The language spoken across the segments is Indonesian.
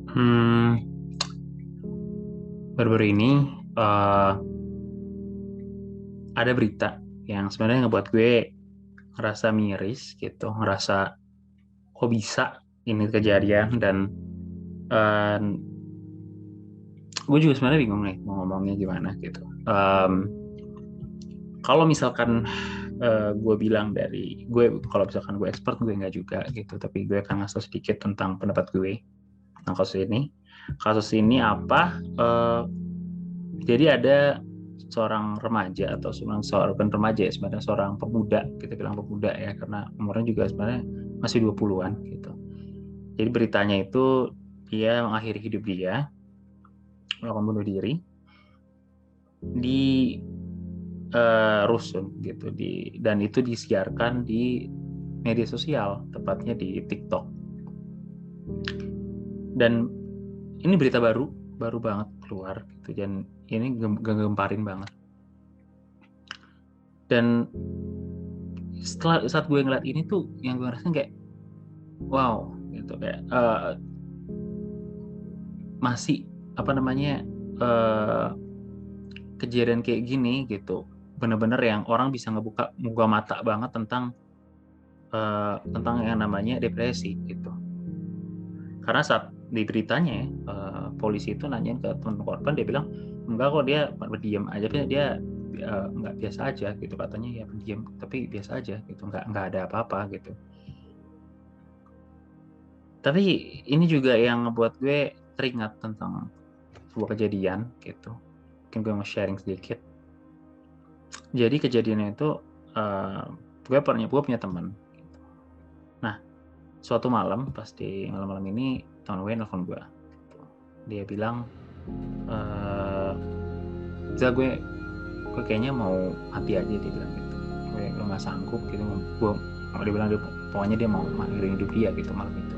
Hmm, Baru-baru ini eh, ada berita yang sebenarnya ngebuat gue ngerasa miris gitu, ngerasa kok bisa ini kejadian dan eh, gue juga sebenarnya bingung nih mau ngomongnya gimana gitu. Kalau misalkan gue bilang dari gue, kalau misalkan gue expert gue nggak juga gitu, tapi gue akan ngasih sedikit tentang pendapat gue tentang kasus ini. Kasus ini apa? Jadi ada seorang remaja atau seorang bukan remaja ya, sebenarnya seorang pemuda, kita bilang pemuda ya karena umurnya juga sebenarnya masih 20-an gitu. Jadi beritanya itu dia mengakhiri hidup dia melakukan bunuh diri di rusun gitu dan itu disiarkan di media sosial, tepatnya di TikTok. Dan ini berita baru, baru banget keluar gitu dan ini gemparin banget. Dan setelah saat gue ngeliat ini tuh yang gue rasain kayak wow gitu, kayak masih apa namanya, uh, kejadian kayak gini gitu bener-bener yang orang bisa ngebuka mata banget tentang yang namanya depresi gitu. Karena saat di beritanya polisi itu nanyain ke teman korban, dia bilang enggak kok, dia berdiam aja, dia nggak biasa aja gitu, katanya ya berdiam tapi biasa aja gitu, nggak ada apa-apa gitu. Tapi ini juga yang ngebuat gue teringat tentang sebuah kejadian gitu. Mungkin gue mau sharing sedikit. Jadi kejadiannya itu uh, gue punya teman. Nah, suatu malam pas di malam-malam ini teman gue nelfon gue. Dia bilang, eh gue kayaknya mau mati aja, dia bilang gitu. Gue nggak sanggup gitu. Dia bilang pokoknya dia mau mengakhiri hidup dia gitu malam itu.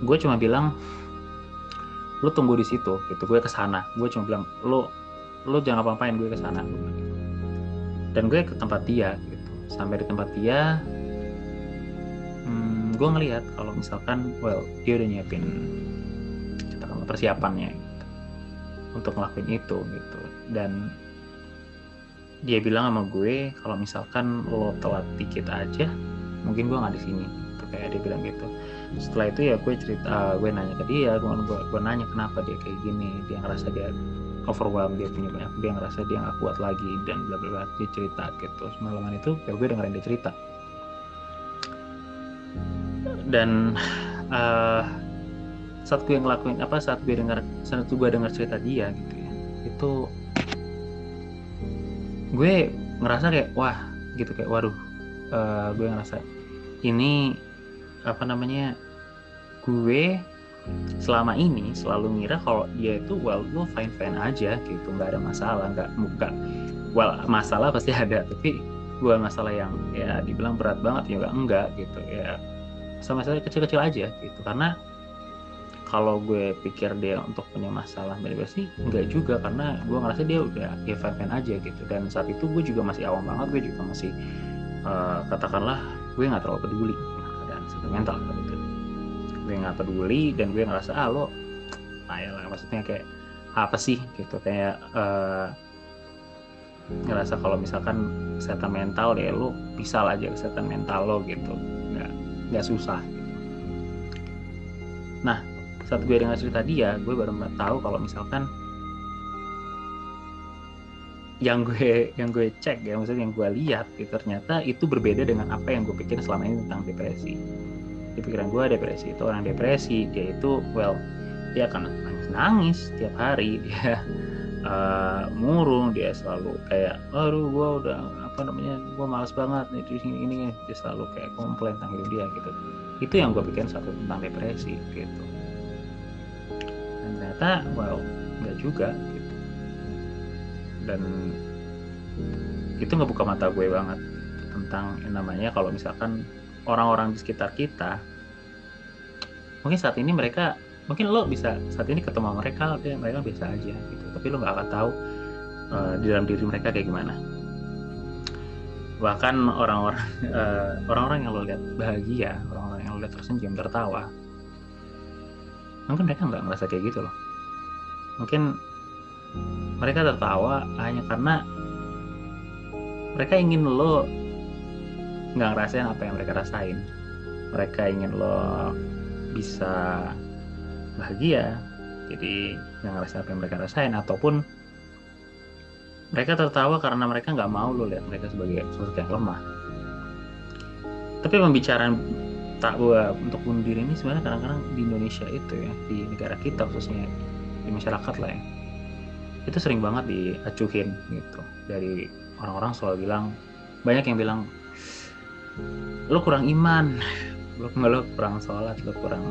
Gue cuma bilang lu tunggu di situ gitu, gue kesana. Gue cuma bilang lu jangan apa-apain, gue kesana. Dan gue ke tempat dia gitu. Sampai di tempat dia, gue ngelihat kalau misalkan dia udah nyiapin katakanlah persiapannya gitu, untuk ngelakuin itu gitu. Dan dia bilang sama gue kalau misalkan lo telat dikit aja mungkin gue nggak di sini gitu, kayak dia bilang gitu. Setelah itu ya gue nanya ke dia, gue nanya kenapa dia kayak gini, dia ngerasa dia overwhelmed, dia punya banyak, dia ngerasa dia nggak kuat lagi dan bla bla bla, dia cerita gitu. Semalaman itu ya gue dengerin dia cerita. Dan uh, saat gue dengar cerita dia gitu ya, itu gue ngerasa kayak wah gitu, kayak waduh, gue ngerasa ini apa namanya, gue selama ini selalu ngira kalau dia itu gue fine fine aja gitu, nggak ada masalah, nggak masalah pasti ada, tapi gue masalah yang ya dibilang berat banget juga enggak gitu ya, sama-sama kecil-kecil aja gitu. Karena kalau gue pikir dia untuk punya masalah depresi enggak juga, karena gue ngerasa dia udah ya fine fine aja gitu. Dan saat itu gue juga masih awam banget, gue juga masih katakanlah gue nggak terlalu peduli dengan keadaan sentimental saat itu. Gue nggak peduli dan gue ngerasa lo lah, maksudnya kayak apa sih gitu, kayak ngerasa kalau misalkan kesehatan mental ya lo bisa lah aja kesehatan mental lo gitu, nggak nggak susah. Nah, saat gue dengar cerita dia gue baru tahu kalau misalkan yang gue cek ya, maksudnya yang gue lihat gitu, ternyata itu berbeda dengan apa yang gue pikir selama ini tentang depresi. Di pikiran gue depresi itu, orang depresi dia itu dia akan nangis tiap hari, dia murung, dia selalu kayak aduh gue udah apa namanya, gue malas banget nih di sini ini, dia selalu kayak komplain tentang hidup dia gitu. Itu yang gue pikirin satu tentang depresi gitu. Dan ternyata nggak juga gitu. Dan itu ngebuka mata gue banget tentang yang namanya kalau misalkan orang-orang di sekitar kita, mungkin saat ini mereka, mungkin lo bisa saat ini ketemu mereka, mereka biasa aja gitu, tapi lo nggak akan tahu di dalam diri mereka kayak gimana. Bahkan orang-orang orang-orang yang lo lihat bahagia, orang-orang yang lo lihat tersenyum tertawa, mungkin mereka nggak ngerasa kayak gitu loh. Mungkin mereka tertawa hanya karena mereka ingin lo nggak ngerasain apa yang mereka rasain. Mereka ingin lo bisa bahagia, jadi nggak ngerasain apa yang mereka rasain, ataupun mereka tertawa karena mereka nggak mau lo lihat mereka sebagai sosok yang lemah. Tapi pembicaraan takwa untuk bunuh diri ini sebenarnya kadang-kadang di Indonesia itu ya, di negara kita khususnya, di masyarakat lah ya, itu sering banget diacuhin gitu. Dari orang-orang selalu bilang, banyak yang bilang lo kurang iman, lo kurang sholat, lo kurang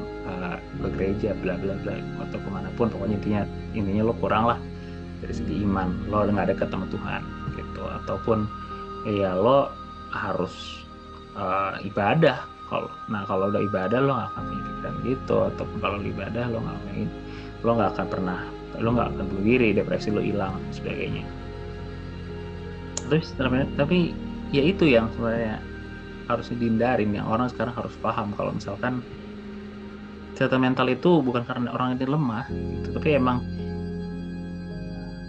ke gereja, bla bla bla, atau kemanapun, pokoknya intinya lo kurang lah dari segi iman, lo nggak dekat sama Tuhan gitu. Ataupun ya lo harus ibadah. Kalau udah ibadah lo nggak akan punya pikiran gitu. Ataupun kalau ibadah lo nggak akan pernah, lo nggak akan bunuh diri, depresi lo hilang dan sebagainya. Tapi ya itu yang sebenarnya harus dihindarin, yang orang sekarang harus paham kalau misalkan kesehatan mental itu bukan karena orang ini lemah gitu, tapi emang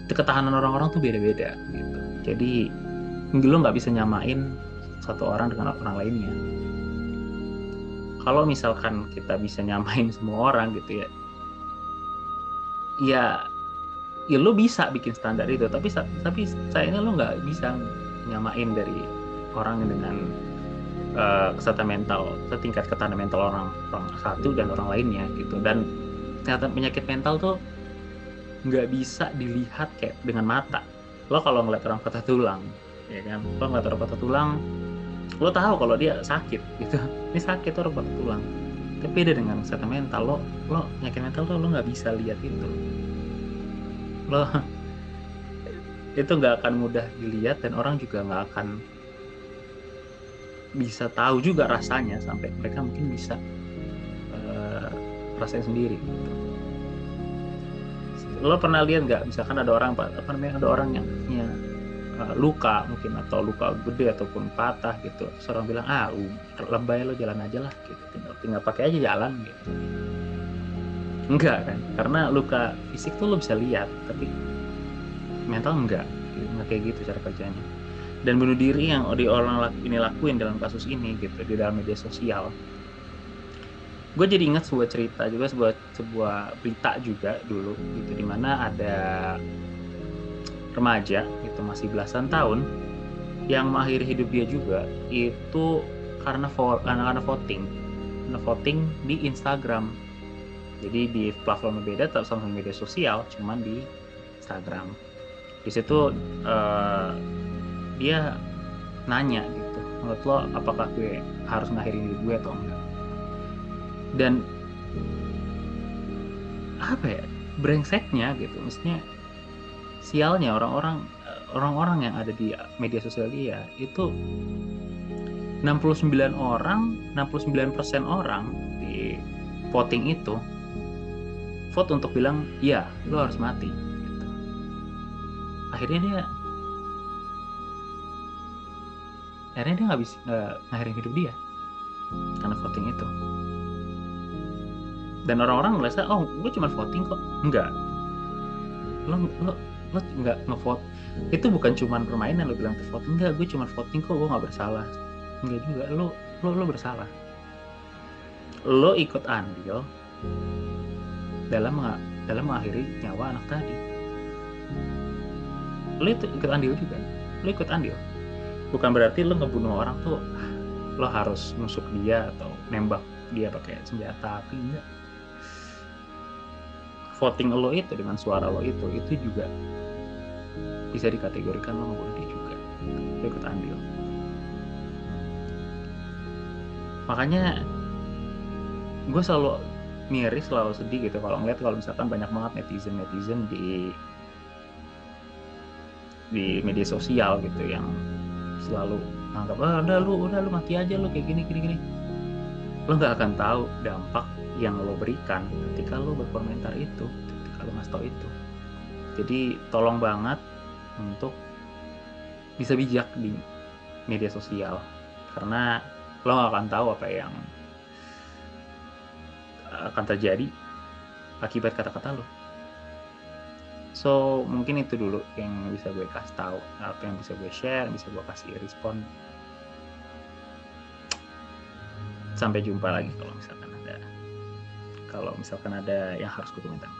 ketahanan orang-orang tuh beda-beda gitu. Jadi lo nggak bisa nyamain satu orang dengan orang lainnya. Kalau misalkan kita bisa nyamain semua orang gitu ya lo bisa bikin standar itu, tapi sayangnya lo nggak bisa nyamain dari orang dengan kesehatan mental, tingkat ketahanan mental orang satu dan orang lainnya gitu. Dan ternyata penyakit mental tuh nggak bisa dilihat kayak dengan mata. Lo kalau ngeliat orang patah tulang, ya kan, lo ngeliat orang patah tulang, lo tahu kalau dia sakit gitu, ini sakit orang patah tulang. Tapi beda dengan kesehatan mental, lo penyakit mental tuh lo nggak bisa lihat itu, lo itu nggak akan mudah dilihat, dan orang juga nggak akan bisa tahu juga rasanya sampai mereka mungkin bisa rasain sendiri gitu. Lo pernah lihat nggak, misalkan ada orang ada orang yang punya luka mungkin, atau luka gede ataupun patah gitu, terus orang bilang lebay, lo jalan aja lah gitu, tinggal pakai aja jalan gitu. Enggak kan, karena luka fisik tuh lo bisa lihat, tapi mental enggak kayak gitu cara kerjanya. Dan bunuh diri yang orang ini lakuin dalam kasus ini gitu, di dalam media sosial, gue jadi ingat sebuah cerita juga, sebuah berita juga dulu gitu, dimana ada remaja itu masih belasan tahun yang mengakhiri hidup dia juga itu karena voting di Instagram. Jadi di platform beda, tetap sama media sosial, cuman di Instagram. Di situ dia nanya gitu, menurut lo apakah gue harus ngakhirin hidup gue atau enggak? Dan apa ya, brengseknya gitu, maksudnya sialnya orang-orang yang ada di media sosial dia itu 69% orang di voting itu vote untuk bilang iya lo harus mati gitu. Akhirnya dia nggak bisa ngakhirin hidup dia karena voting itu. Dan orang-orang merasa gue cuma voting kok. Enggak, lo nggak ngevote, itu bukan cuma permainan. Lo bilang voting, enggak, gue cuma voting kok, gue nggak bersalah. Enggak juga, lo bersalah. Lo ikut andil dalam mengakhiri nyawa anak tadi. Lo itu ikut andil juga, lo ikut andil. Bukan berarti lo ngebunuh orang tuh lo harus nusuk dia atau nembak dia pakai senjata api, enggak. Voting lo itu dengan suara lo itu juga bisa dikategorikan lo ngebunuh dia juga, lo ikut andil. Makanya gue selalu miris, selalu sedih gitu kalau ngeliat kalau misalkan banyak banget netizen di media sosial gitu yang selalu anggap udah lu mati aja, lu kayak gini. Lo nggak akan tahu dampak yang lo berikan ketika lo berkomentar itu, ketika lo ngasih tau itu. Jadi tolong banget untuk bisa bijak di media sosial, karena lo nggak akan tahu apa yang akan terjadi akibat kata-kata lo. So mungkin itu dulu yang bisa gue kasih tahu, apa yang bisa gue share, bisa gue kasih respon. Sampai jumpa lagi kalau misalkan ada yang harus gue komentar.